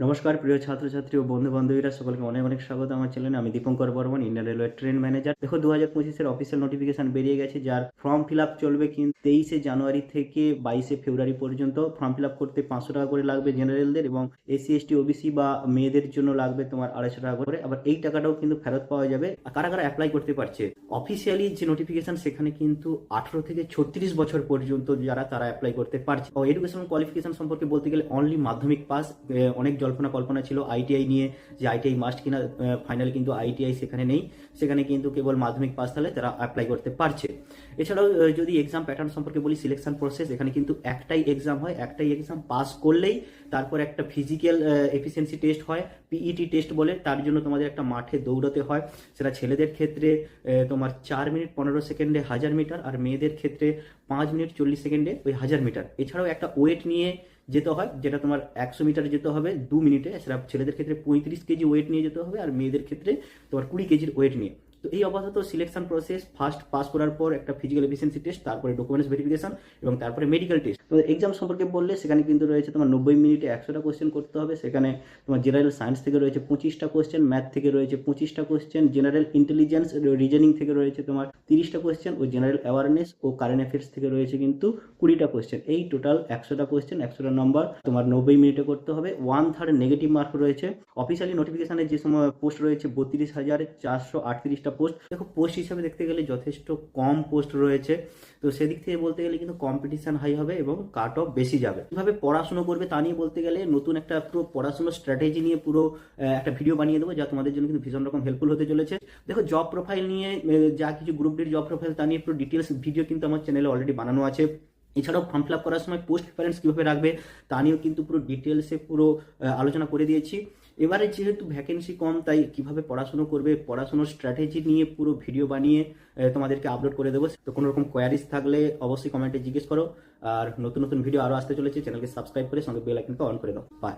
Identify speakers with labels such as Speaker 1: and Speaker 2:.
Speaker 1: নমস্কার প্রিয় ছাত্রছাত্রী ও বন্ধু বান্ধবীরা, সকলকে অনেক অনেক স্বাগত আমার চ্যানেলে। আমি Dipankar Barman, Indian railway train manager. দেখো 2025-এর অফিসিয়াল নোটিফিকেশন বেরিয়ে গেছে, যার ফর্ম ফিল আপ চলবে কিন্তু 23শে জানুয়ারি থেকে 22শে ফেব্রুয়ারি পর্যন্ত। ফর্ম ফিল আপ করতে 500 টাকা করে লাগবে জেনারেলদের, এবং এসসি এসটি ওবিসি বা মেয়েদের জন্য লাগবে তোমার 250 টাকা করে। আবার এই টাকাটাও কিন্তু ফেরত পাওয়া যাবে। কারা কারা অ্যাপ্লাই করতে পারছে? অফিসিয়ালি যে নোটিফিকেশন সেখানে কিন্তু 18 থেকে 36 বছর পর্যন্ত যারা তারা অ্যাপ্লাই করতে পারছে। এডুকেশনাল কোয়ালিফিকেশন সম্পর্কে বলতে গেলে অনলি মাধ্যমিক পাস। অনেক জল্পনা কল্পনা ছিল আইটিআই নিয়ে, যে আইটিআই মাস্ট কিনা। ফাইনাল কিন্তু আইটিআই সেখানে নেই, সেখানে কিন্তু কেবল মাধ্যমিক পাস থাকলে তারা অ্যাপ্লাই করতে পারছে। এছাড়াও যদি এক্সাম প্যাটার্ন সম্পর্কে বলি, সিলেকশন প্রসেস এখানে কিন্তু একটাই এক্সাম হয়। একটাই এক্সাম পাস করলেই তারপর একটা ফিজিক্যাল এফিসিয়েন্সি টেস্ট হয়, পিইটি টেস্ট বলে। তার জন্য তোমাদের একটা মাঠে দৌড়াতে হয়। সেটা ছেলেদের ক্ষেত্রে তোমার 4 মিনিট 15 সেকেন্ডে 1000 মিটার, আর মেয়েদের ক্ষেত্রে 5 মিনিট 40 সেকেন্ডে ওই 1000 মিটার। এছাড়াও একটা ওয়েট নিয়ে যেতে হয়, যেটা তোমার 100 মিটার যেতে হবে 2 মিনিটে। সেটা ছেলেদের ক্ষেত্রে 35 কেজি ওয়েট নিয়ে যেতে হবে, আর মেয়েদের ক্ষেত্রে তোমার 20 কেজির ওয়েট নিয়ে। তো এই আপাতত সিলেকশন প্রসেস, ফার্স্ট পাস করার পর একটা ফিজিক্যাল এফিসিয়েন্সি টেস্ট, তারপরে ডকুমেন্টস ভেরিফিকেশন, এবং তারপরে মেডিকেল টেস্ট। তো এক্সাম সম্পর্কে বললে সেখানে কিন্তু রয়েছে তোমার 90 মিনিটে 100টা কোশ্চেন করতে হবে। সেখানে তোমার জেনারেল সায়েন্স থেকে রয়েছে 25টা কোশ্চেন, ম্যাথ থেকে রয়েছে 25টা কোশ্চেন, জেনারেল ইন্টেলিজেন্স রিজনিং থেকে রয়েছে তোমার 30টা কোশ্চেন, ও জেনারেল অ্যাওয়ারনেস ও কারেন্ট অ্যাফেয়ার্স থেকে রয়েছে কিন্তু 20টা কোশ্চেন। এই টোটাল 100টা কোশ্চেন, 100টা নম্বর তোমার 90 মিনিটে করতে হবে। 1/3 নেগেটিভ মার্ক রয়েছে। অফিসিয়ালি নোটিফিকেশনে যে সময় পোস্ট রয়েছে 32,438টা পোস্ট। দেখো পোস্ট হিসাবে দেখতে গেলে যথেষ্ট কম পোস্ট রয়েছে, তো সেদিক থেকে বলতে গেলে কিন্তু কম্পিটিশন হাই হবে এবং কাট অফ বেশি যাবে। কিভাবে পড়াশুনো করবে তা নিয়ে বলতে গেলে নতুন একটা পুরো পড়াশুনোর স্ট্র্যাটেজি নিয়ে পুরো একটা ভিডিও বানিয়ে দেবো, যা তোমাদের জন্য কিন্তু ভীষণ রকম হেল্পফুল হতে চলেছে। দেখো জব প্রোফাইল নিয়ে যা কিছু গ্রুপ ডির জব প্রোফাইল তা নিয়ে পুরো ডিটেলস ভিডিও কিন্তু আমার চ্যানেলে অলরেডি বানানো আছে। এছাড়াও ফর্ম ফিল আপ করার সময় পোস্ট প্রিফারেন্স কীভাবে রাখবে তা নিয়েও কিন্তু পুরো ডিটেলসে পুরো আলোচনা করে দিয়েছি। এবারে যেহেতু ভ্যাকেন্সি কম, তাই কিভাবে পড়াশুনো করবে, পড়াশুনোর স্ট্র্যাটেজি নিয়ে পুরো ভিডিও বানিয়ে তোমাদেরকে আপলোড করে দেবো। তো কোনো রকম কোয়ারিজ থাকলে অবশ্যই কমেন্টে জিজ্ঞেস করো। আর নতুন নতুন ভিডিও আরও আসতে চলেছে, চ্যানেলকে সাবস্ক্রাইব করে সঙ্গে বেল আইকনটা অন করে দাও। বাই।